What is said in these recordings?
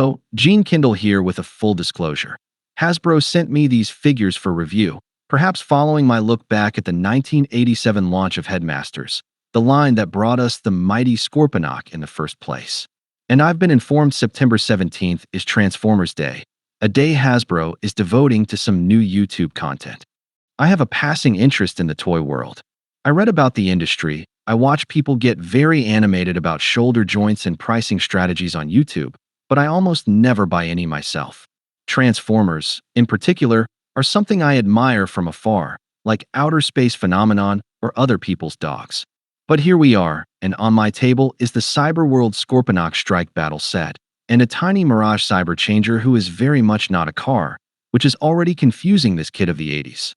Oh, Gene Kindle here with a full disclosure. Hasbro sent me these figures for review, perhaps following my look back at the 1987 launch of Headmasters, the line that brought us the mighty Scorponok in the first place. And I've been informed September 17th is Transformers Day, a day Hasbro is devoting to some new YouTube content. I have a passing interest in the toy world. I read about the industry, I watch people get very animated about shoulder joints and pricing strategies on YouTube, but I almost never buy any myself. Transformers, in particular, are something I admire from afar, like outer space phenomenon or other people's dogs. But here we are, and on my table is the Cyberworld Scorponok Strike Battle set, and a tiny Mirage Cyber Changer who is very much not a car, which is already confusing this kid of the 80s.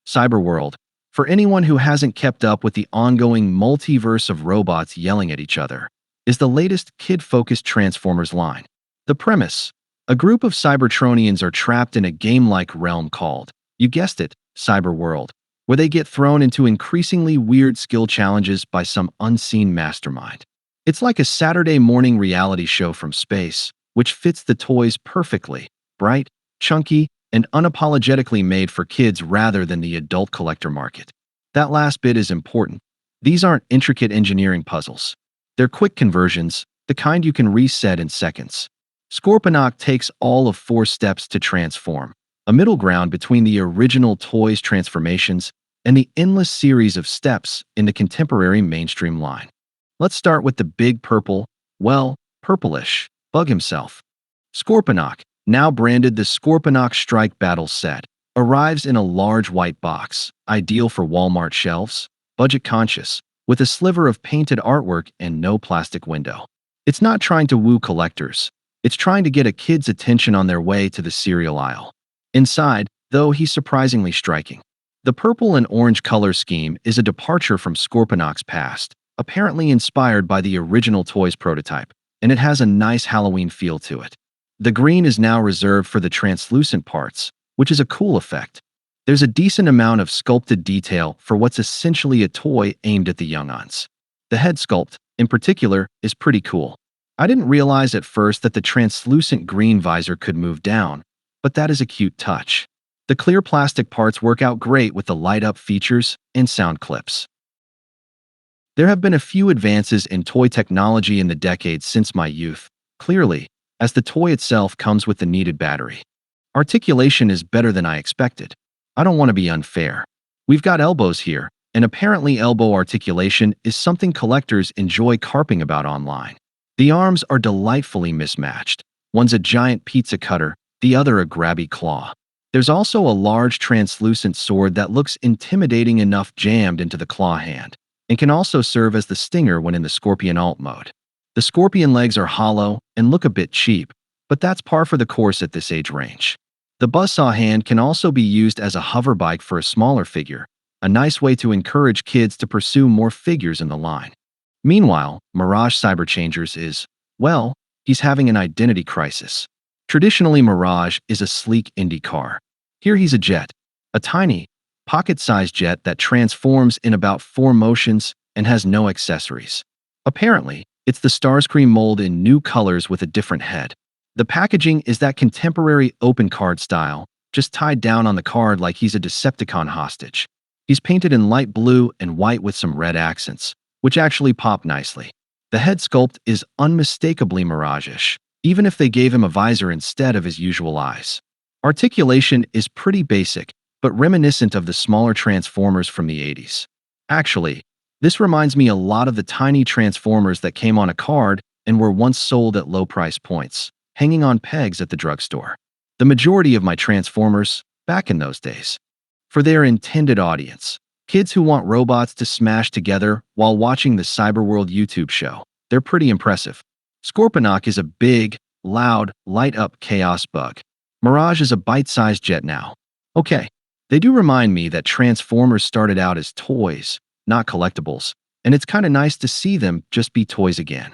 Cyberworld, for anyone who hasn't kept up with the ongoing multiverse of robots yelling at each other, is the latest kid-focused Transformers line. The premise: a group of Cybertronians are trapped in a game-like realm called, you guessed it, Cyberworld, where they get thrown into increasingly weird skill challenges by some unseen mastermind. It's like a Saturday morning reality show from space, which fits the toys perfectly: bright, chunky, and unapologetically made for kids rather than the adult collector market. That last bit is important. These aren't intricate engineering puzzles. They're quick conversions, the kind you can reset in seconds. Scorponok takes all of 4 steps to transform, a middle ground between the original toys transformations and the endless series of steps in the contemporary mainstream line. Let's start with the big purple, well, purplish, bug himself. Scorponok, now branded the Scorponok Strike Battle set, arrives in a large white box, ideal for Walmart shelves, budget-conscious, with a sliver of painted artwork and no plastic window. It's not trying to woo collectors. It's trying to get a kid's attention on their way to the cereal aisle. Inside, though, he's surprisingly striking. The purple and orange color scheme is a departure from Scorponok's past, apparently inspired by the original toys prototype, and it has a nice Halloween feel to it. The green is now reserved for the translucent parts, which is a cool effect. There's a decent amount of sculpted detail for what's essentially a toy aimed at the young-uns. The head sculpt, in particular, is pretty cool. I didn't realize at first that the translucent green visor could move down, but that is a cute touch. The clear plastic parts work out great with the light-up features and sound clips. There have been a few advances in toy technology in the decades since my youth, clearly, as the toy itself comes with the needed battery. Articulation is better than I expected. I don't want to be unfair. We've got elbows here, and apparently elbow articulation is something collectors enjoy carping about online. The arms are delightfully mismatched. One's a giant pizza cutter, the other a grabby claw. There's also a large translucent sword that looks intimidating enough jammed into the claw hand, and can also serve as the stinger when in the Scorpion alt mode. The Scorpion legs are hollow and look a bit cheap, but that's par for the course at this age range. The buzzsaw hand can also be used as a hover bike for a smaller figure, a nice way to encourage kids to pursue more figures in the line. Meanwhile, Mirage Cyberchangers is, well, he's having an identity crisis. Traditionally, Mirage is a sleek indie car. Here he's a jet, a tiny, pocket-sized jet that transforms in about 4 motions and has no accessories. Apparently, it's the Starscream mold in new colors with a different head. The packaging is that contemporary open card style, just tied down on the card like he's a Decepticon hostage. He's painted in light blue and white with some red accents, which actually pop nicely. The head sculpt is unmistakably Mirage-ish, even if they gave him a visor instead of his usual eyes. Articulation is pretty basic, but reminiscent of the smaller Transformers from the 80s. Actually, this reminds me a lot of the tiny Transformers that came on a card and were once sold at low price points, hanging on pegs at the drugstore. The majority of my Transformers, back in those days. For their intended audience, kids who want robots to smash together while watching the Cyberworld YouTube show, they're pretty impressive. Scorponok is a big, loud, light-up chaos bug. Mirage is a bite-sized jet now. Okay, they do remind me that Transformers started out as toys, not collectibles, and it's kinda nice to see them just be toys again.